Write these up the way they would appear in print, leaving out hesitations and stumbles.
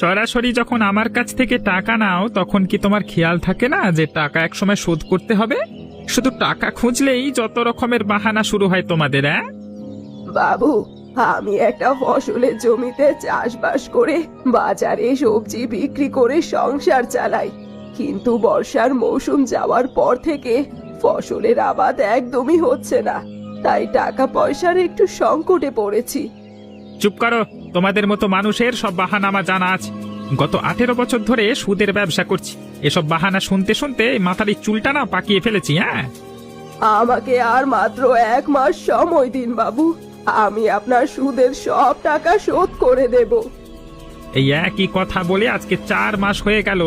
সরাসরি যখন আমার কাছ থেকে টাকা নাও তখন কি তোমার খেয়াল থাকে না যে টাকা একসময় শোধ করতে হবে? শুধু টাকা খুঁজলেই যত রকমের বাহানা শুরু হয় তোমাদের। হ্যাঁ বাবু, আমি একটা ফসলের জমিতে চাষবাস করে বাজারে সবজি বিক্রি করে সংসার চালাই, কিন্তু বর্ষার মৌসুম যাওয়ার পর থেকে ফসলের আবাদ একদমই হচ্ছে না, তাই টাকা পয়সার একটু সংকটে পড়েছি। চুপ করো, তোমাদের মতো মানুষের সব বাহানা আমার জানা আছে। গত 18 বছর ধরে সুদের ব্যবসা করছি, এসব বাহানা শুনতে শুনতে মাথার এই চুলটা না পাকিয়ে ফেলেছি। হ্যাঁ আমাকে আর মাত্র 1 মাস সময় দিন বাবু, আমি আপনার সুদের সব টাকা শোধ করে দেব। এই একই কথা বলে আজকে 4 মাস হয়ে গেল,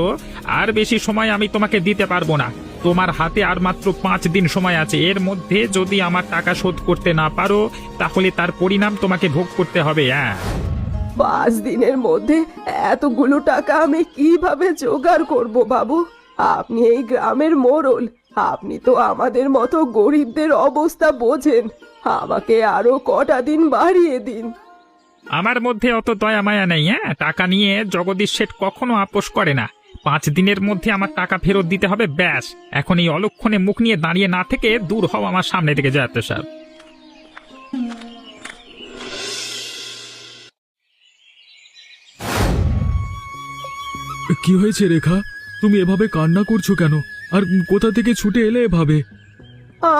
আর বেশি সময় আমি তোমাকে দিতে পারবো না। তোমার হাতে আর মাত্র 5 দিন সময় আছে, এর মধ্যে যদি আমার টাকা শোধ করতে না পারো তাহলে তার পরিণাম তোমাকে ভোগ করতে হবে। 5 দিনের মধ্যে এতগুলো টাকা আমি কিভাবে জোগাড় করব বাবু? আপনি এই গ্রামের মোড়ল, আপনি তো আমাদের মতো গরিবদের অবস্থা বোঝেন, আমাকে আরো কটা দিন বাড়িয়ে দিন। আমার মধ্যে অত দয়া মায়া নেই। টাকা নিয়ে জগদীশ শেঠ কখনো আপোষ করে না। 5 দিনের মধ্যে আমার টাকা ফেরত দিতে হবে, ব্যাস। এখন এই অলক্ষণে মুখ নিয়ে দাঁড়িয়ে না থেকে দূর হও আমার সামনে থেকে, যাতে সাহেব। কি হয়েছে রেখা? তুমি এভাবে কান্না করছো কেন? আর কোথা থেকে ছুটে এলে এভাবে?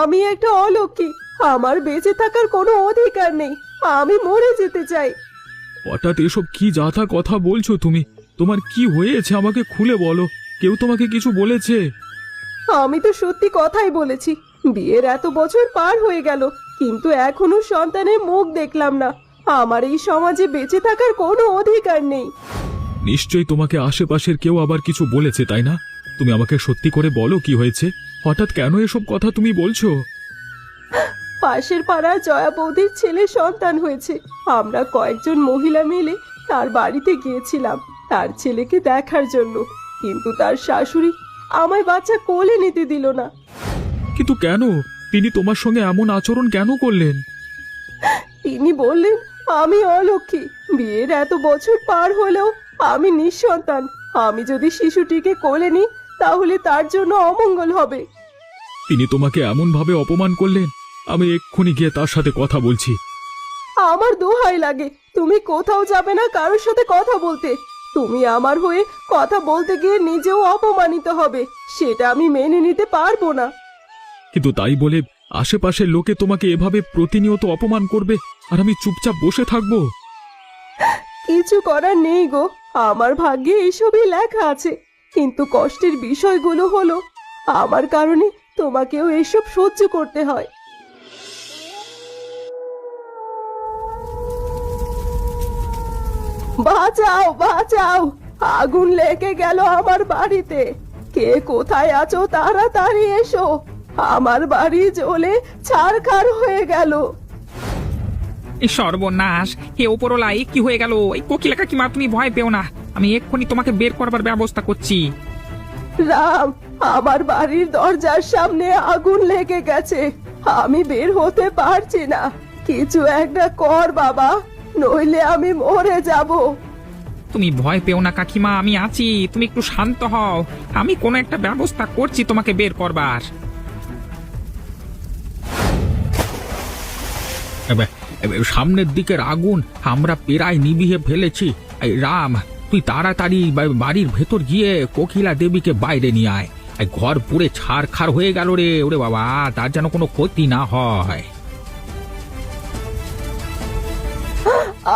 আমি একটা অলক্ষী, আমার বেঁচে থাকার কোনো অধিকার নেই, আমি মরে যেতে চাই। হঠাৎ এসব কি যাতা কথা বলছো তুমি? তোমার কি হয়েছে আমাকে খুলে বলো। কেউ তোমাকে কিছু বলেছে? আমি তো সত্যি কথাই বলেছি, বিয়ের এত বছর পার হয়ে গেল কিন্তু এখনো সন্তানের মুখ দেখলাম না, আমার এই সমাজে বেঁচে থাকার কোনো অধিকার নেই। নিশ্চয়ই তোমাকে আশেপাশের কেউ আবার কিছু বলেছে, তাই না? তুমি আমাকে সত্যি করে বলো কি হয়েছে? হঠাৎ কেন এসব কথা তুমি বলছো? পাশের পাড়ার জয়া বৌদির ছেলে সন্তান হয়েছে, আমরা কয়েকজন মহিলা মিলে তার বাড়িতে গিয়েছিলাম তার ছেলেকে দেখার জন্য, কিন্তু তার শাশুড়ি আমায় বাচ্চা কোলে নিতে দিল না। কিন্তু কেন? তিনি তোমার সঙ্গে এমন আচরণ কেন করলেন? তিনি বললেন আমি অলক্ষী, বিয়ের এত বছর পার হলেও আমি নিঃসন্তান, আমি যদি শিশুটিকে কোলে নিই তাহলে তার জন্য অমঙ্গল হবে। তিনি তোমাকে এমন ভাবে অপমান করলেন? আমি এক্ষুনি গিয়ে তার সাথে কথা বলছি। আমার দোহাই লাগে, তুমি কোথাও যাবে না কারোর সাথে কথা বলতে। তুমি আমার হয়ে কথা বলতে গিয়ে নিজেও অপমানিত হবে, সেটা আমি মেনে নিতে পারবো না। কিন্তু তাই বলে আশেপাশের লোকে তোমাকে এভাবে প্রতিনিয়ত অপমান করবে আর আমি চুপচাপ বসে থাকবো? কিছু করার নেই গো, আমার ভাগ্যে এসবই লেখা আছে, কিন্তু কষ্টের বিষয়গুলো হলো আমার কারণে তোমাকেও এসব সহ্য করতে হয়। বাঁচাও বাঁচাও, আগুন লেগে গেল আমার বাড়িতে, কে কোথায় আছো তাড়াতাড়ি এসো, আমার বাড়ি জ্বলে ছারখার হয়ে গেল। এই সর্বনাশ! হে ওপরলাই, কি হয়ে গেল? এই কোকিলা কাকিমা, তুমি ভয় পেও না, আমি এক্ষুনি তোমাকে বের করবার ব্যবস্থা করছি। রাম, আমার বাড়ির দরজার সামনে আগুন লেগে গেছে, আমি বের হতে পারছি না, কিছু একটা কর বাবা, নইলে আমি মরে যাব। তুমি ভয় পেও না কাকিমা, আমি আছি, তুমি একটু শান্ত হও, আমি কোনো একটা ব্যবস্থা করছি তোমাকে বের করবার। সামনের দিকের আগুন আমরা প্রায় নিভিয়ে ফেলেছি। এই রাম, তুই তাড়াতাড়ি বাড়ির ভেতর গিয়ে কোকিলা দেবীকে বাইরে নিয়ে আয়। ঘর পুড়ে ছারখার হয়ে গেল রে, ওরে বাবা, তার যেন কোনো ক্ষতি না হয়।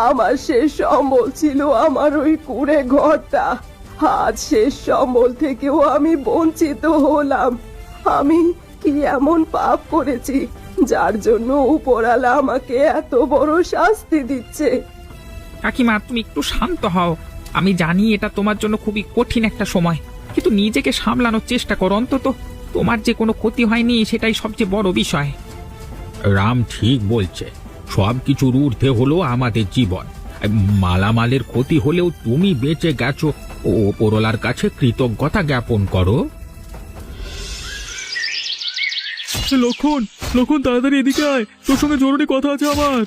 আমার শেষ সম্বল ছিল আমার ওই কুঁড়ে ঘরটা, আজ শেষ সম্বল থেকেও আমি বঞ্চিত হলাম। আমি কি এমন পাপ করেছি যার জন্য উপরালা আমাকে এত বড় শাস্তি দিচ্ছে? কাকিমা, তুমি একটু শান্ত হও, আমি জানি এটা তোমার জন্য খুবই কঠিন একটা সময়, কিন্তু নিজেকে সামলানোর চেষ্টা করো, অন্তত তোমার যে কোনো ক্ষতি হয়নি সেটাই সবচেয়ে বড় বিষয়। রাম ঠিক বলছে, সব কিছুর ঊর্ধ্বে হলো আমাদের জীবন। মালামালের ক্ষতি হলেও তুমি বেঁচে গেছো, ও ওপরওয়ালার কাছে কৃতজ্ঞতা জ্ঞাপন করো। লক্ষণ, লক্ষণ, তাড়াতাড়ি এদিকে আয়, তোর সঙ্গে জরুরি কথা আছে আমার।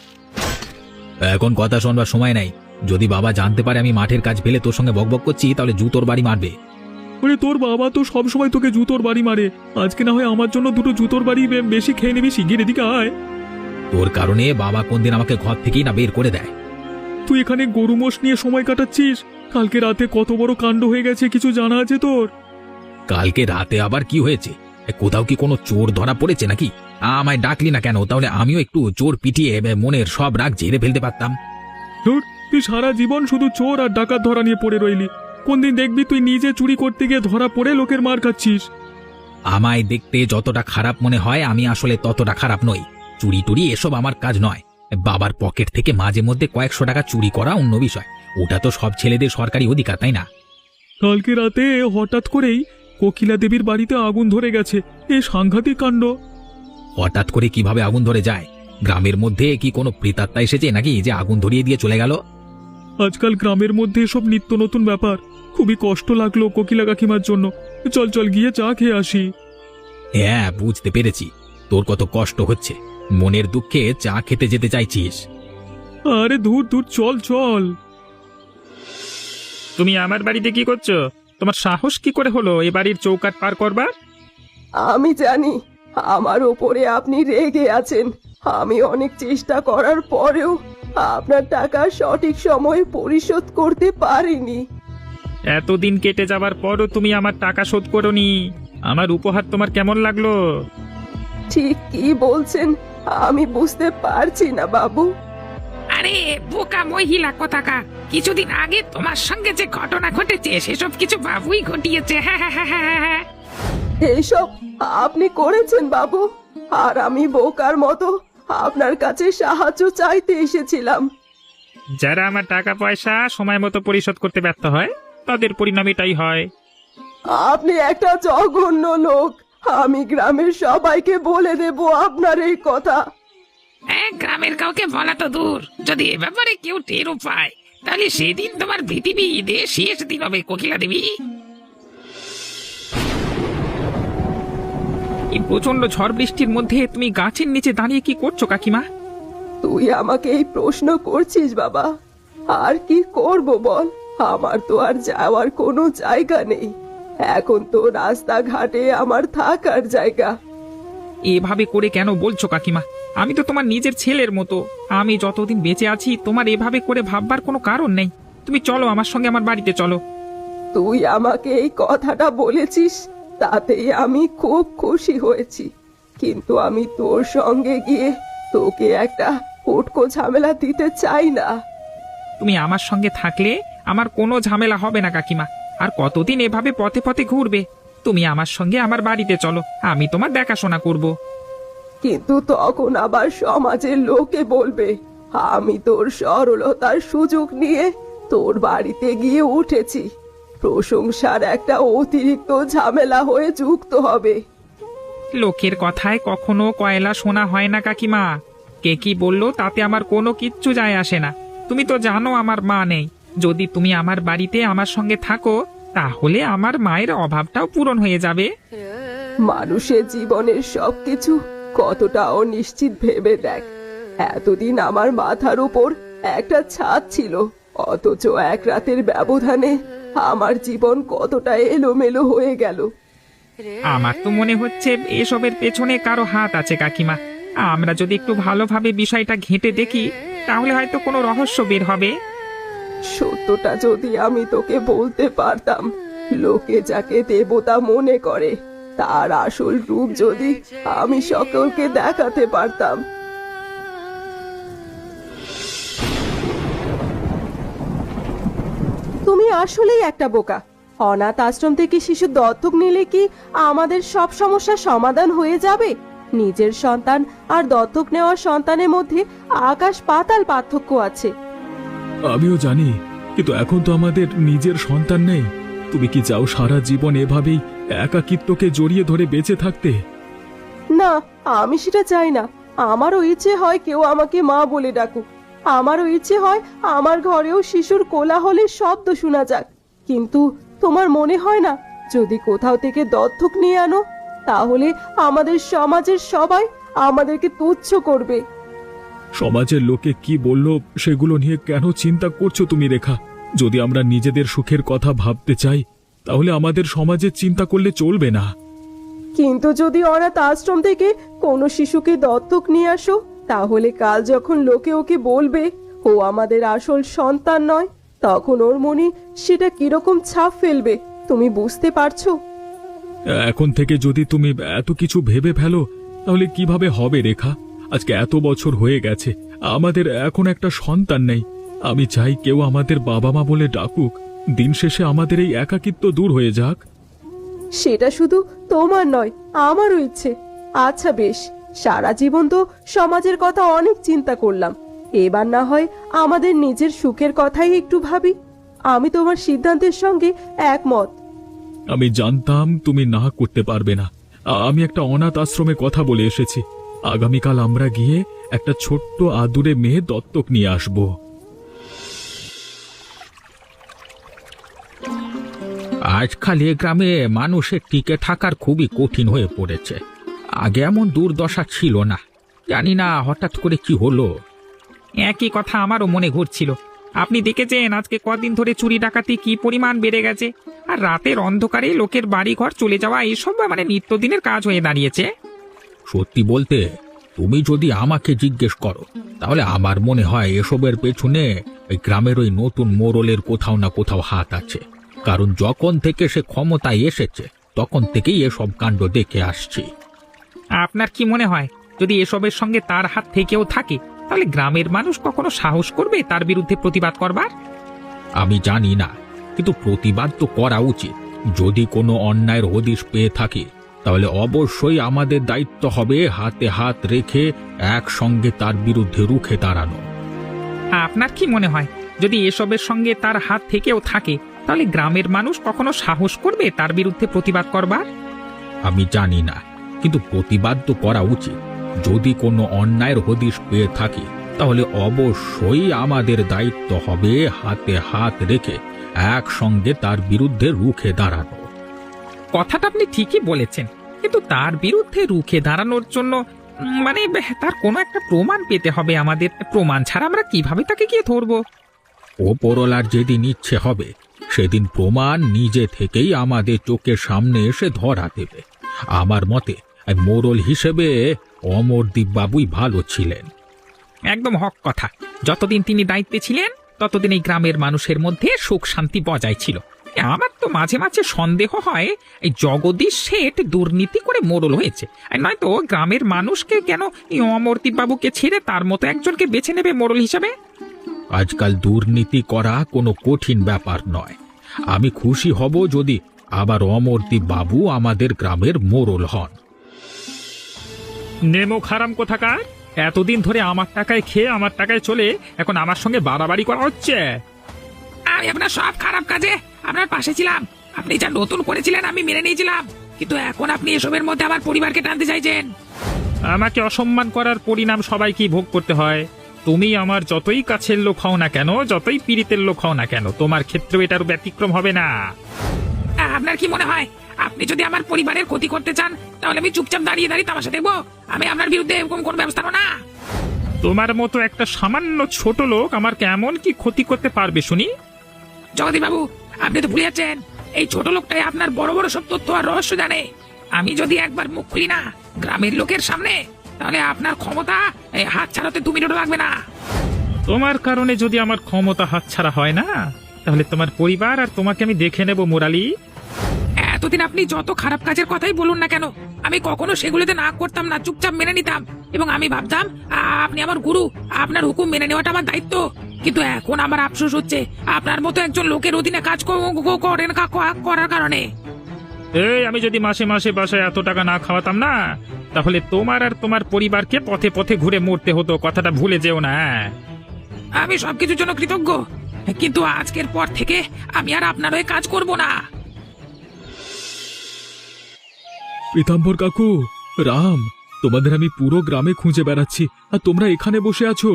এখন কথা শোনবার সময় নাই, যদি বাবা জানতে পারে আমি মাঠের কাজ ফেলে তোর সঙ্গে বকবক করছি তাহলে জুতোর বাড়ি মারবে। ওরে তোর বাবা তো সবসময় তোকে জুতোর বাড়ি মারে, আজকে না হয় আমার জন্য দুটো জুতোর বাড়ি বেশি খেয়ে নিবি, শিগগির এদিকে আয়। তোর কারণে বাবা কোনদিন আমাকে ঘর থেকেই না বের করে দেয়। তুই এখানে গরু মোষ নিয়ে সময় কাটাচ্ছিস, কালকে রাতে কত বড় কাণ্ড হয়ে গেছে কিছু জানা আছে তোর? কালকে রাতে আবার কি হয়েছে? কোথাও কি কোনো চোর ধরা পড়েছে নাকি? আমায় ডাকলি না কেন? তাহলে আমিও একটু চোর পিটিয়ে মনের সব রাগ ঝেড়ে ফেলতে পারতাম। ধুর, তুই সারা জীবন শুধু চোর আর ডাকাত ধরা নিয়ে পড়ে রইলি, কোনদিন দেখবি তুই নিজে চুরি করতে গিয়ে ধরা পড়ে লোকের মার খাচ্ছিস। আমায় দেখতে যতটা খারাপ মনে হয় আমি আসলে ততটা খারাপ নই। চুরি টুরি এসব আমার কাজ নয়। বাবার পকেট থেকে মাঝে মধ্যে কয়েকশো টাকা চুরি করা অন্য বিষয়, ওটা তো সব ছেলেদের সরকারি অধিকার, তাই না? কালকে রাতে হঠাৎ করেই কোকিলা দেবীর বাড়িতে আগুন ধরে গেছে, এ সাংঘাতিক কাণ্ড। হঠাৎ করে কিভাবে আগুন ধরে যায়? গ্রামের মধ্যে কি কোনো প্রেতাত্মা এসেছে নাকি যে আগুন ধরিয়ে দিয়ে চলে গেল? আজকাল গ্রামের মধ্যে এসব নিত্য নতুন ব্যাপার, খুবই কষ্ট লাগলো কোকিলা কাকিমার জন্য। চল চল গিয়ে চা খেয়ে আসি। হ্যাঁ, বুঝতে পেরেছি তোর কত কষ্ট হচ্ছে, মনের দুঃখে চা খেতে যেতে চাইছিস। আরে দূর দূর, চল চল। তুমি আমার বাড়িতে কি করছো? তোমার সাহস কি করে হলো এ বাড়ির চৌকাঠ পার করবার? আমি জানি আমার ওপরে আপনি রেগে আছেন। আমি অনেক চেষ্টা করার পরেও আপনার টাকা সঠিক সময়ে পরিশোধ করতে পারিনি। এতদিন কেটে যাবার পরও তুমি আমার টাকা শোধ করোনি। আমার উপহার তোমার কেমন লাগলো? ঠিক কি বলছেন আমি বুঝতে পারছি না বাবু। আরে বোকা মহিলা কোথাকা, কিছুদিন আগে তোমার সঙ্গে যে ঘটনা ঘটেছে সেসব কিছু বাবুই ঘটিয়েছে। হ্যাঁ হ্যাঁ হ্যাঁ হ্যাঁ হ্যাঁ। এইসব আপনি করেছেন বাবু? আর আমি বোকার মতো আপনার কাছে সাহায্য চাইতে এসেছিলাম। যারা আমার টাকা পয়সা সময় মতো পরিশোধ করতে ব্যর্থ হয় তাদের পরিণাম এটাই হয়। আপনি একটা জঘন্য লোক, আমি গ্রামের সবাইকে বলে দেব আপনার এই কথা। গ্রামের কাউকে বলা তো দূর, যদি এ ব্যাপারে কেউ টেরও পায় তাহলে সেদিন তোমার পৃথিবীতে শেষ দিন হবে কোকিলা দেবী। এই প্রচন্ড ঝড় বৃষ্টির মধ্যে তুমি গাছের নিচে দাঁড়িয়ে কি করছো কাকিমা? তুই আমাকে এই প্রশ্ন করছিস বাবা? আর কি করব বল, আমার তো আর যাওয়ার কোনো জায়গা নেই। এখন তো রাস্তাঘাটে আমার থাকার জায়গা। এভাবে করে কেন বলছো কাকিমা? আমি তো তোমার নিজের ছেলের মতো, আমি যতদিন বেঁচে আছি তোমার এভাবে করে ভাববার কোনো কারণ নেই। তুমি চলো আমার সঙ্গে আমার বাড়িতে চলো। তুই আমাকে এই কথাটা বলেছিস তাতেই আমি খুব খুশি হয়েছি, কিন্তু আমি তোর সঙ্গে গিয়ে তোকে একটা উটকো ঝামেলা দিতে চাই না। তুমি আমার সঙ্গে থাকলে আমার কোনো ঝামেলা হবে না কাকিমা। আর কতদিন এভাবে পথে পথে ঘুরবে? তুমি আমার সঙ্গে আমার বাড়িতে চলো, আমি তোমার দেখাশোনা করব। কিন্তু তখন আবার সমাজের লোকে বলবে আমি তোর সরলতার সুযোগ নিয়ে তোর বাড়িতে গিয়ে উঠেছি। প্রশংসার একটা অতিরিক্ত ঝামেলা হয়ে যুক্ত হবে। লোকের কথায় কখনো কয়লা শোনা হয় না কাকিমা। কে কি বললো তাতে আমার কোনো কিচ্ছু যায় আসে না। তুমি তো জানো আমার মা নেই, যদি তুমি আমার বাড়িতে আমার সঙ্গে থাকো তাহলে আমার মায়ের অভাবটাও পূরণ হয়ে যাবে। মানুষের জীবনের সবকিছু কতটা অনিশ্চিত ভেবে দেখ। এতদিন আমার মাথার উপর একটা ছাদ ছিল, অথচ এক রাতের ব্যবধানে আমার জীবন কতটা এলোমেলো হয়ে গেল। আমার তো মনে হচ্ছে এসবের পেছনে কারো হাত আছে কাকিমা। আমরা যদি একটু ভালোভাবে বিষয়টা ঘেঁটে দেখি তাহলে হয়তো কোনো রহস্য বের হবে। সত্যটা যদি আমি তোকে বলতে পারতাম, লোকে যাকে দেবতা মনে করে তার আসল রূপ যদি আমি সকলকে দেখাতে পারতাম। তুমি আসলেই একটা বোকা। অনাথ আশ্রম থেকে শিশু দত্তক নিলে কি আমাদের সব সমস্যার সমাধান হয়ে যাবে? নিজের সন্তান আর দত্তক নেওয়া সন্তানের মধ্যে আকাশ পাতাল পার্থক্য আছে। আমিও জানি, কিন্তু এখন তো আমাদের নিজের সন্তান নেই। তুমি কি চাও সারা জীবন এভাবেই একাকিত্বকে জড়িয়ে ধরে বেঁচে থাকতে? না, আমি সেটা চাই না। আমারও ইচ্ছে হয় কেউ আমাকে মা বলে ডাকুক। আমারও ইচ্ছে হয় আমার ঘরেও শিশুর কোলাহলের শব্দ শোনা যাক। কিন্তু তোমার মনে হয় না যদি কোথাও থেকে দত্তক নিয়ে আনো তাহলে আমাদের সমাজের সবাই আমাদেরকে তুচ্ছ করবে? সমাজের লোকে কি বলল সেগুলো নিয়ে কেন চিন্তা করছো তুমি রেখা? যদি আমরা নিজেদের সুখের কথা ভাবতে চাই তাহলে আমাদের সমাজের চিন্তা করলে চলবে না। কিন্তু যদি অনাথ আশ্রম থেকে কোনো শিশুকে দত্তক নিয়ে আসো, তাহলে কাল যখন লোকে ওকে বলবে ও আমাদের আসল সন্তান নয়, তখন ওর মনে সেটা কিরকম ছাপ ফেলবে তুমি বুঝতে পারছো? এখন থেকে যদি তুমি এত কিছু ভেবে ফেলো তাহলে কিভাবে হবে রেখা? আজকে এত বছর হয়ে গেছে, আমাদের এখন একটা সন্তান নেই। আমি চাই কেউ আমাদের বাবা মা বলে ডাকুক, দিন শেষে আমাদের এই একাকিত্ব দূর হয়ে যাক। সেটা শুধু তোমার নয়, আমারও ইচ্ছে। আচ্ছা বেশ, সারা জীবন তো সমাজের কথা অনেক চিন্তা করলাম, এবার না হয় আমাদের নিজের সুখের কথাই একটু ভাবি। আমি তোমার সিদ্ধান্তের সঙ্গে একমত। আমি জানতাম তুমি না করতে পারবে না। আমি একটা অনাথ আশ্রমে কথা বলে এসেছি। আগামীকাল আমরা গিয়ে একটা ছোট্ট আদুরে মেয়ে দত্তক নিয়ে আসব। আজকাল এ গ্রামে মানুষের টিকে থাকার খুবই কঠিন হয়ে পড়েছে। আগে এমন দুর্দশা ছিল না, জানি না হঠাৎ করে কি হলো। একই কথা আমারও মনে ঘুরছিল। আপনি দেখেছেন আজকে কদিন ধরে চুরি ডাকাতি কি পরিমাণ বেড়ে গেছে, আর রাতের অন্ধকারে লোকের বাড়ি ঘর চলে যাওয়া এসব মানে নিত্যদিনের কাজ হয়ে দাঁড়িয়েছে। সত্যি বলতে, তুমি যদি আমাকে জিজ্ঞেস করো তাহলে আমার মনে হয় এসবের পেছনে এই গ্রামের ওই নতুন মোড়লের কোথাও না কোথাও হাত আছে। কারণ যখন থেকে সে ক্ষমতায় এসেছে তখন থেকেই এসব কাণ্ড দেখে আসছি। আপনার কি মনে হয় যদি এসবের সঙ্গে তার হাত থেকেও থাকে তাহলে গ্রামের মানুষ কখনো সাহস করবে তার বিরুদ্ধে প্রতিবাদ করবার? আমি জানি না, কিন্তু প্রতিবাদ তো করা উচিত। যদি কোনো অন্যায়ের হদিশ পেয়ে থাকি তাহলে অবশ্যই আমাদের দায়িত্ব হবে হাতে হাত রেখে একসঙ্গে তার বিরুদ্ধে রুখে দাঁড়ানো। আপনার কি মনে হয় যদি এসবের সঙ্গে তার হাত থেকেও থাকে তাহলে গ্রামের মানুষ কখনো সাহস করবে তার বিরুদ্ধে প্রতিবাদ করবার? আমি জানি না, কিন্তু প্রতিবাদ তো করা উচিত। যদি কোনো অন্যায়ের হদিশ পেয়ে থাকি তাহলে অবশ্যই আমাদের দায়িত্ব হবে হাতে হাত রেখে একসঙ্গে তার বিরুদ্ধে রুখে দাঁড়ানো। কথাটা আপনি ঠিকই বলেছেন, কিন্তু তার বিরুদ্ধে রুখে দাঁড়ানোর জন্য মানে তার কোনো একটা প্রমাণ পেতে হবে আমাদের। প্রমাণ ছাড়া আমরা কিভাবে তাকে গিয়ে ধরবো? ওপরওয়ালার যেদিন ইচ্ছে হবে সেদিন প্রমাণ নিজে থেকেই আমাদের চোখের সামনে এসে ধরা দেবে। আমার মতে মোড়ল হিসেবে অমরদীপ বাবুই ভালো ছিলেন। একদম হক কথা। যতদিন তিনি দায়িত্বে ছিলেন ততদিন এই গ্রামের মানুষের মধ্যে সুখ শান্তি বজায় ছিল। আমার তো মাঝে মাঝে সন্দেহ হয় এই জগদীশ শেঠ দুর্নীতি করে মোড়ল হয়েছে, আর নয়তো গ্রামের মানুষকে কেন এই অমরদীপ বাবুকে ছেড়ে তার মতো একজনকে বেছে নেবে মোড়ল হিসাবে? আজকাল দুর্নীতি করা কোনো কঠিন ব্যাপার নয়। আমি খুশি হব যদি আবার অমরদীপ বাবু আমাদের গ্রামের মোড়ল হন। নেমো খারাম কোথাকার! এতদিন ধরে আমার টাকায় খেয়ে আমার টাকায় চলে এখন আমার সঙ্গে বাড়াবাড়ি করা হচ্ছে। আমি আপনার সব খারাপ কাজে আপনার পাশে ছিলাম। আপনি যা নতুন করেছিলেন আমি মেনে নিয়েছিলাম, কিন্তু এখন আপনি এসবের মধ্যে আমার পরিবারকে টানতে চাইছেন। আমাকে অসম্মান করার পরিণাম সবাইকেই ভোগ করতে হয়। তুমি আমার যতই কাছের লোক হও না কেন, যতই পীড়িতের লোক হও না কেন, তোমার ক্ষেত্রেও এটার ব্যতিক্রম হবে না। আপনার কি মনে হয় আপনি যদি আমার পরিবারের ক্ষতি করতে চান তাহলে আমি চুপচাপ দাঁড়িয়ে দাঁড়িয়ে তামাশা দেখবো? আমি আপনার বিরুদ্ধে এরকম কোন ব্যবস্থা নেব না। তোমার মতো একটা সামান্য ছোট লোক আমার কেমন কি ক্ষতি করতে পারবে শুনি? জগদীশ বাবু, আপনি তো ভুলে যাচ্ছেন এই ছোট লোকটাই আপনার বড় বড় সব তথ্য আর রহস্য জানে। আমি যদি একবার মুখ খুলি না গ্রামের লোকের সামনে তাহলে আপনার ক্ষমতা এই হাত ছাড়াতে 2 মিনিটও লাগবে না। তোমার কারণে যদি আমার ক্ষমতা হাতছাড়া হয় না তাহলে তোমার পরিবার আর তোমাকে আমি দেখে নেব মুরালি। এতদিন আপনি যত খারাপ কাজের কথাই বলুন না কেন আমি কখনো সেগুলোতে না করতাম না, চুপচাপ মেনে নিতাম এবং আমি ভাবতাম আপনি আমার গুরু, আপনার হুকুম মেনে নেওয়াটা আমার দায়িত্ব। কিন্তু এখন আমার আফসোস হচ্ছে আপনার মতো একজন লোকের অধীনে কাজ করেন করার কারণে। এই আমি যদি মাসে মাসে বাসায় এত টাকা না খাওয়াতাম না তাহলে তোমার আর তোমার পরিবারকে পথে পথে ঘুরে মরতে হতো, কথাটা ভুলে যেও না। আমি সবকিছুর জন্য কৃতজ্ঞ, কিন্তু আজকের পর থেকে আমি আর আপনার হয়ে কাজ করব না। পীতাম্বর কাকু, রাম, তোমাদের আমি পুরো গ্রামে খুঁজে বেড়াচ্ছি আর তোমরা এখানে বসে আছো।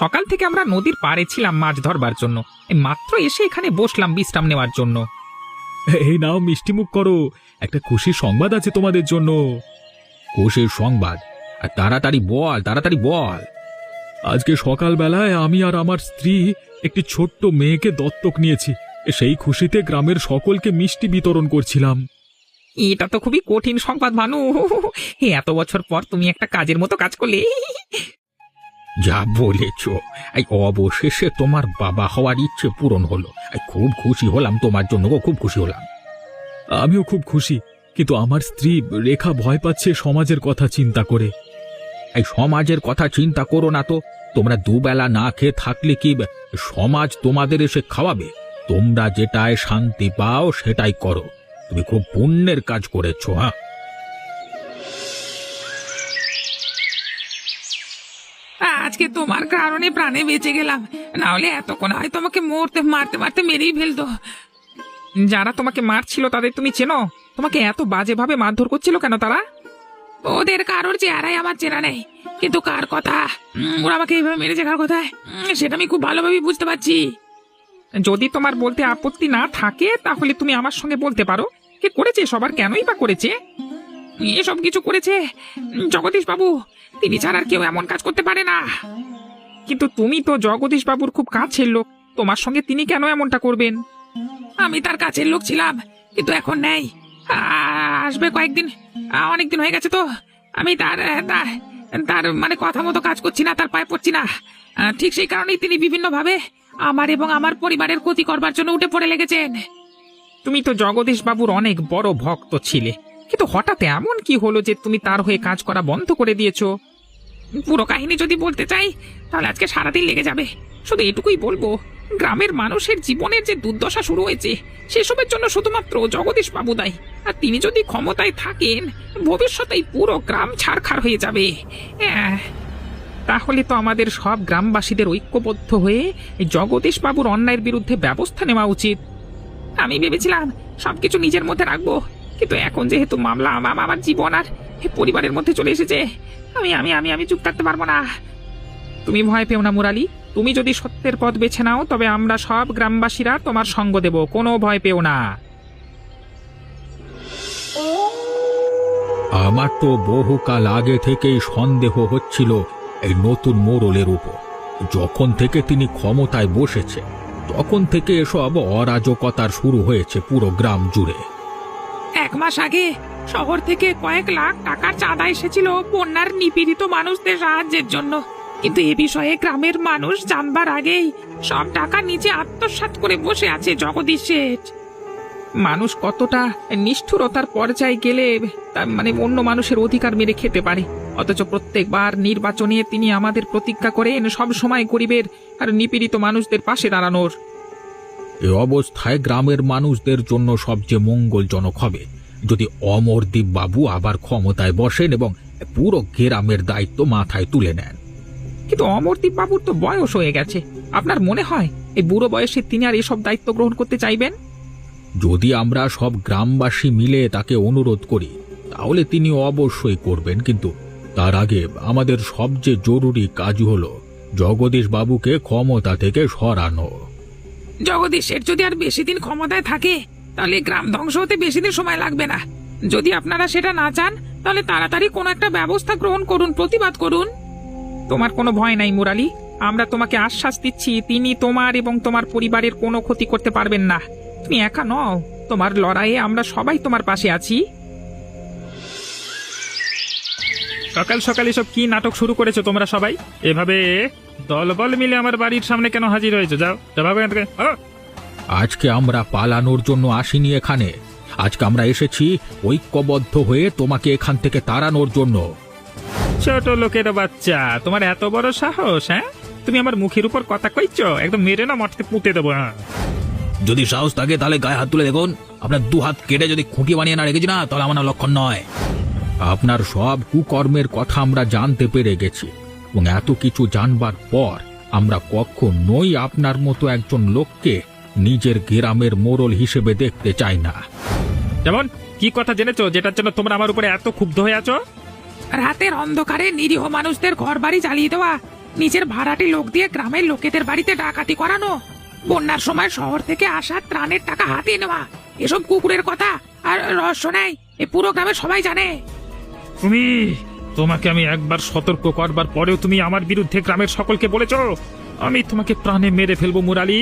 সকাল থেকে আমরা নদীর পাড়ে ছিলাম মাছ ধরবার জন্য, এই মাত্র এসে এখানে বসলাম বিশ্রাম নেওয়ার জন্য। এই নাও মিষ্টি মুখ করো, একটা খুশির সংবাদ আছে তোমাদের জন্য। খুশির সংবাদ? আর তাড়াতাড়ি বল, তাড়াতাড়ি বল। আজকে সকালবেলায় আমি আর আমার স্ত্রী একটি ছোট্ট মেয়েকে দত্তক নিয়েছি। সেই খুশিতে গ্রামের সকলকে মিষ্টি বিতরণ করছিলাম। এটা তো খুবই কঠিন সংবাদ ভানু। এত বছর পর তুমি একটা কাজের মতো কাজ করলে। যা বলেছ, এই অবশেষে তোমার বাবা হওয়ার ইচ্ছে পূরণ হলো। খুব খুশি হলাম তোমার জন্য গো, খুব খুশি হলাম। আমিও খুব খুশি, কিন্তু আমার স্ত্রী রেখা ভয় পাচ্ছে সমাজের কথা চিন্তা করে। এই সমাজের কথা চিন্তা করো না তো। তোমরা দুবেলা না খেয়ে থাকলে কি সমাজ তোমাদের এসে খাওয়াবে? তোমরা যেটায় শান্তি পাও সেটাই করো। তুমি খুব পুণ্যের কাজ করেছো। হ্যাঁ, আজকে তোমার কারণে প্রাণে বেঁচে গেলাম, না হলে এতক্ষণ হয় তোমাকে মারতে মারতে মেরেই ফেলতো। যারা তোমাকে মারছিল তাদের তুমি চেনো? তোমাকে এত বাজেভাবে মারধর করছিল কেন তারা? ওদের কারোর চেহারাই আমার চেনা নেই, কিন্তু কার কথা ওরা আমাকে এইভাবে মেরেছে, কার কথায় সেটা আমি খুব ভালোভাবে বুঝতে পারছি। যদি তোমার বলতে আপত্তি না থাকে তাহলে তুমি আমার সঙ্গে বলতে পারো কে করেছে, সবার কেনই বা করেছে? এসব কিছু করেছে জগদীশ বাবু, তিনি ছাড়া আর কেউ এমন কাজ করতে পারে না। কিন্তু তুমি তো জগদীশ বাবুর খুব কাছের লোক, তোমার সঙ্গে তিনি কেন এমনটা করবেন? আমি তার কাছের লোক ছিলাম, কিন্তু এখন নেই। আসবে কয়েকদিন, অনেকদিন হয়ে গেছে তো। আমি তার তার তার মানে কথা মতো কাজ করছি না, তার পায়ে পড়ছি না। ঠিক সেই কারণেই তিনি বিভিন্নভাবে আমার এবং আমার পরিবারের ক্ষতি করবার জন্য উঠে পড়ে লেগেছেন। তুমি তো জগদীশ বাবুর অনেক বড় ভক্ত ছিলে, কিন্তু হঠাৎ এমন কি হলো যে তুমি তার হয়ে কাজ করা বন্ধ করে দিয়েছো? পুরো কাহিনী যদি বলতে চাই তাহলে আজকে সারাদিন লেগে যাবে। শুধু এটুকুই বলবো, গ্রামের মানুষের জীবনের যে দুর্দশা শুরু হয়েছে সেসবের জন্য শুধুমাত্র জগদীশ বাবু দায়ী। আর তিনি যদি ক্ষমতায় থাকেন ভবিষ্যতেই পুরো গ্রাম ছারখার হয়ে যাবে। তাহলে তো আমাদের সব গ্রামবাসীদের ঐক্যবদ্ধ হয়ে এই জগদীশ বাবুর অন্যায়ের বিরুদ্ধে ব্যবস্থা নেওয়া উচিত। আমি ভেবেছিলাম সবকিছু নিজের মধ্যে রাখবো, কিন্তু এখন যেহেতু মামলা আমার জীবন আর পরিবারের মধ্যে চলে এসেছে, আমি আমি আমি আমি চুপ থাকতে পারবো না। তুমি ভয় পেও না মুরালি, তুমি যদি সত্যের পথ বেছে নাও তবে আমরা সব গ্রামবাসীরা তোমার সঙ্গ দেব, কোনো ভয় পেও না। আমার তো বহুকাল আগে থেকেই সন্দেহ হচ্ছিল এই নতুন মোড়লের উপর। যখন থেকে তিনি ক্ষমতায় বসেছে তখন থেকে এসব অরাজকতার শুরু হয়েছে পুরো গ্রাম জুড়ে। 1 মাস আগে শহর থেকে কয়েক লাখ টাকার চাঁদা এসেছিল বন্যার নিপীড়িত মানুষদের সাহায্যের জন্য, কিন্তু এ বিষয়ে গ্রামের মানুষ জানবার আগেই সব টাকা নিচে আত্মসাৎ করে বসে আছে জগদীশ শেঠ। মানুষ কতটা নিষ্ঠুরতার পর্যায়ে গেলে তার মানে অন্য মানুষের অধিকার মেরে খেতে পারে, অথচ প্রত্যেকবার নির্বাচনে তিনি আমাদের প্রতিজ্ঞা করেন সব সময় গরিবের আর নিপীড়িত মানুষদের পাশে দাঁড়ানোর। এ অবস্থায় গ্রামের মানুষদের জন্য সবচেয়ে মঙ্গলজনক হবে যদি অমরদীপ বাবু আবার ক্ষমতায় বসেন এবং পুরো গ্রামের দায়িত্ব মাথায় তুলে নেন। কিন্তু অমরদীপ বাবুর তো বয়স হয়ে গেছে, আপনার মনে হয় এই বুড়ো বয়সে তিনি আর এসব দায়িত্ব গ্রহণ করতে চাইবেন? যদি আমরা সব গ্রামবাসী মিলে তাকে অনুরোধ করি তাহলে তিনি অবশ্যই করবেন, কিন্তু তার আগে আমাদের সবচেয়ে জরুরি কাজ হলো জগদীশ বাবুকে ক্ষমতা থেকে সরানো। জগদীশ শেঠ যদি আর বেশি দিন ক্ষমতায় থাকে তাহলে গ্রাম ধ্বংস হতে বেশি দিন সময় লাগবে না। যদি আপনারা সেটা না চান তাহলে তাড়াতাড়ি কোনো একটা ব্যবস্থা গ্রহণ করুন, প্রতিবাদ করুন। তোমার কোনো ভয় নাই মুরালি, আমরা তোমাকে আশ্বাস দিচ্ছি তিনি তোমার এবং তোমার পরিবারের কোনো ক্ষতি করতে পারবেন না। তুমি একা নও, তোমার লড়াইয়ে আমরা সবাই তোমার পাশে আছি। সকাল সকাল এসব কি নাটক শুরু করেছো তোমরা সবাই? এভাবে দলবল মিলে আমার বাড়ির সামনে কেন হাজির হয়েছে? যাও যাও এখান থেকে। আজকে আমরা পালানোর জন্য আসিনি এখানে, আজকে আমরা এসেছি ঐক্যবদ্ধ হয়ে তোমাকে এখান থেকে তাড়ানোর জন্য। ছোট লোকের বাচ্চা, তোমার এত বড় সাহস? হ্যাঁ, তুমি আমার মুখের উপর কথা কইছো, একদম মেরে না মাটিতে পুঁতে দেবো। হ্যাঁ, যদি সাহস থাকে তাহলে গায়ে হাত তুলে দেখুন। আপনার 2 হাত কেটে যদি খুঁটি বানিয়ে না রেখেছি না তাহলে আমার লক্ষণ নয়। আপনার সব কুকর্মের কথা আমরা জানতে পেরে গেছি, এবং এত কিছু জানবার পর আমরা কখনোই আপনার মতো একজন লোককে নিজের গ্রামের মোড়ল হিসেবে দেখতে চাই না। যেমন কি কথা জেনেছো যেটার জন্য তোমরা আমার উপরে এত ক্ষুব্ধ হয়ে আছো? রাতের অন্ধকারে নিরীহ মানুষদের ঘর বাড়ি জ্বালিয়ে দেওয়া, নিজের ভাড়াটি লোক দিয়ে গ্রামের লোকেদের বাড়িতে ডাকাতি করানো, বন্যার সময় শহর থেকে আসা ত্রাণের টাকা হাতিয়ে নেওয়া, এসব কুকুরের কথা আর রহস্য নেই, এ পুরো গ্রামে সবাই জানে। তোমাকে আমি একবার সতর্ক করবার পরেও তুমি আমার বিরুদ্ধে গ্রামের সকলকে বলেছ। আমি তোমাকে প্রাণে মেরে ফেলবো মুরালি।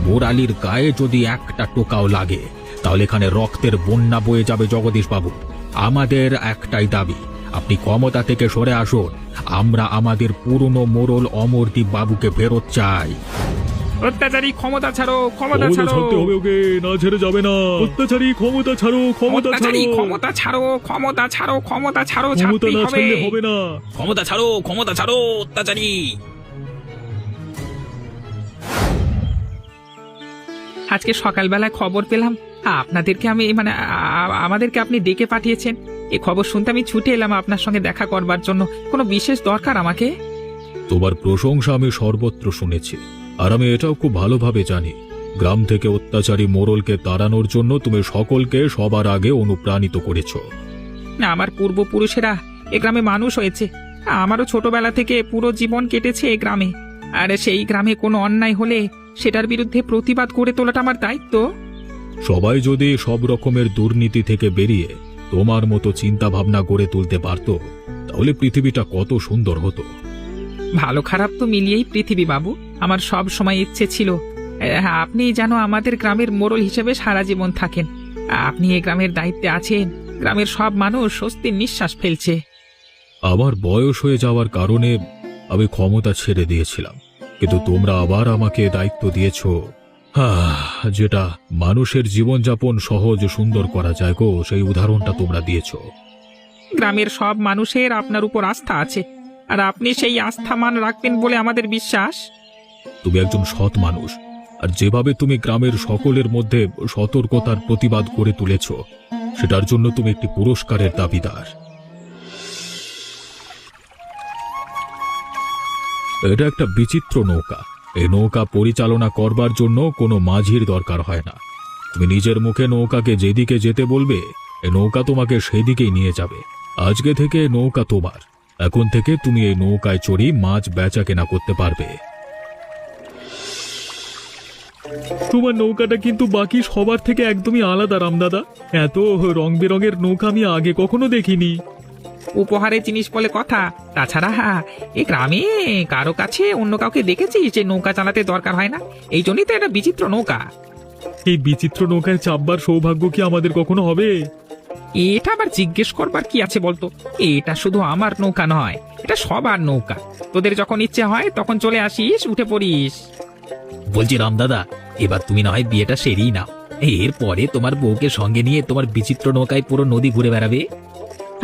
মুরালির গায়ে যদি একটা টোকাও লাগে তাহলে এখানে রক্তের বন্যা বয়ে যাবে জগদীশ বাবু। আমাদের একটাই দাবি, আপনি ক্ষমতা থেকে সরে আসুন। আমরা আমাদের পুরনো মোড়ল অমরদীপ বাবুকে ফেরত চাই। অত্যাচারী ক্ষমতা ছাড়ো, ক্ষমতা ক্ষমতা ছাড়ো, ছাড়তে হবে ওকে, না ছেড়ে যাবে না। অত্যাচারী ক্ষমতা ছাড়ো, ক্ষমতা অত্যাচারী ছাড়ো। ক্ষমতা ছাড়ো, ক্ষমতা ছাড়ো, ক্ষমতা ছাড়ো, ক্ষমতা ছাড়তেই না হবে। ছাড়লে হবে না। ক্ষমতা ছাড়ো, ক্ষমতা ছাড়ো, অত্যাচারী। আজকে সকালবেলায় খবর পেলাম আপনাদেরকে আমি মানে আমাদেরকে আপনি ডেকে পাঠিয়েছেন। এই খবর শুনতে আমি ছুটে এলাম আপনার সঙ্গে দেখা করবার জন্য। কোনো বিশেষ দরকার আমাকে? তোমার প্রশংসা আমি সর্বত্র শুনেছি, আর আমি এটাও খুব ভালোভাবে জানি গ্রাম থেকে অত্যাচারী মোড়লকে তাড়ানোর জন্য তুমি সকলকে সবার আগে অনুপ্রাণিত করেছো। না, আমার পূর্বপুরুষেরা এ গ্রামে মানুষ হয়েছে। আমারও ছোটবেলা থেকে পুরো জীবন কেটেছে এ গ্রামে। আর সেই গ্রামে কোনো অন্যায় হলে সেটার বিরুদ্ধে প্রতিবাদ করে তোলাটা আমার দায়িত্ব। সবাই যদি সব রকমের দুর্নীতি থেকে বেরিয়ে তোমার মতো চিন্তা ভাবনা গড়ে তুলতে পারত, তাহলে পৃথিবীটা কত সুন্দর হতো। ভালো খারাপ তো মিলিয়েই পৃথিবী বাবু। আমার সব সময় ইচ্ছে ছিল আপনি যেন আমাদের গ্রামের মোড়ল হিসেবে সারা জীবন থাকেন। আপনি এই গ্রামের দায়িত্বে আছেন, গ্রামের সব মানুষ স্বস্তির নিঃশ্বাস ফেলছে। আমার বয়স হয়ে যাওয়ার কারণে আমি ক্ষমতা ছেড়ে দিয়েছিলাম, কিন্তু তোমরা আবার আমাকে দায়িত্ব দিয়েছো। যেটা মানুষের জীবনযাপন সহজ সুন্দর করা যায় গো, সেই উদাহরণটা তোমরা দিয়েছো। গ্রামের সব মানুষের আপনার উপর আস্থা আছে, আর আপনি সেই আস্থা মান রাখবেন বলে আমাদের বিশ্বাস। তুমি একজন সৎ মানুষ, আর যেভাবে তুমি গ্রামের সকলের মধ্যে সতর্কতার প্রতিবাদ করে তুলেছ, সেটার জন্য তুমি একটি পুরস্কারের দাবিদার। এটা একটা বিচিত্র নৌকা। এই নৌকা পরিচালনা করবার জন্য কোনো মাঝির দরকার হয় না। তুমি নিজের মুখে নৌকাকে যেদিকে যেতে বলবে, এই নৌকা তোমাকে সেদিকেই নিয়ে যাবে। আজকে থেকে নৌকা তোমার। এখন থেকে তুমি এই নৌকায় চড়ি মাছ বেচা কেনা করতে পারবে। তোমার নৌকাটা কিন্তু বাকি সবার থেকে একদমই আলাদা রামদাদা। এত রং বেরঙের নৌকা আমি আগে কখনো দেখিনি। উপহারের জিনিস বলে কথা। তাছাড়া এই গ্রামে কারো কাছে অন্য কাউকে দেখেছি যে নৌকা চালাতে দরকার হয় না। এই জন্যই তো এটা বিচিত্র নৌকা। এই বিচিত্র নৌকায় চাপবার সৌভাগ্য কি আমাদের কখনো হবে? এটা আবার জিজ্ঞেস করবার কি আছে বলতো? এটা শুধু আমার নৌকা নয়, এটা সবার নৌকা। তোদের যখন ইচ্ছে হয় তখন চলে আসিস, উঠে পড়িস। বলছি রামদাদা, এবার তুমি না হয় বিয়েটা সেরেই নাও। এরপরে তোমার বউকে সঙ্গে নিয়ে তোমার বিচিত্র নৌকায় পুরো নদী ঘুরে বেড়াবে।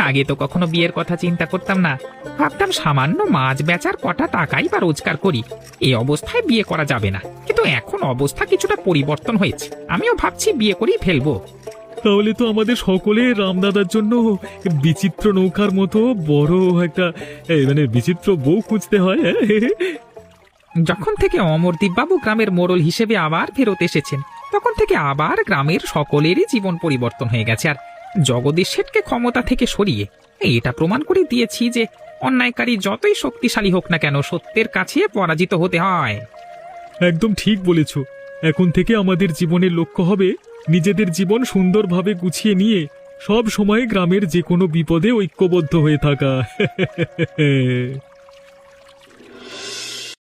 আগে তো কখনো বিয়ের কথা চিন্তা করতাম না। ভাবতাম সামান্য মাছ বেচার কটা টাকাই বা রোজগার করি, এই অবস্থায় বিয়ে করা যাবে না। কিন্তু এখন অবস্থা কিছুটা পরিবর্তন হয়েছে, আমিও ভাবছি বিয়ে করেই ফেলবো। তাহলে তো আমাদের সকলে রামদাদার জন্য বিচিত্র নৌকার মতো বড় একটা মানে বিচিত্র বউ খুঁজতে হয়। যখন থেকে অমরদীপ বাবু গ্রামের মোড়ল হিসেবে আবার ফেরত এসেছেন, তখন থেকে আবার গ্রামের সকলেরই জীবন পরিবর্তন হয়ে গেছে। আর জগদীশ শেঠকে ক্ষমতা থেকে সরিয়ে এটা প্রমাণ করে দিয়েছি যে অন্যায়কারী যতই শক্তিশালী হোক না কেন, সত্যের কাছে পরাজিত হতে হয়। একদম ঠিক বলেছ। এখন থেকে আমাদের জীবনের লক্ষ্য হবে নিজেদের জীবন সুন্দরভাবে গুছিয়ে নিয়ে সব সময় গ্রামের যে কোনো বিপদে ঐক্যবদ্ধ হয়ে থাকা।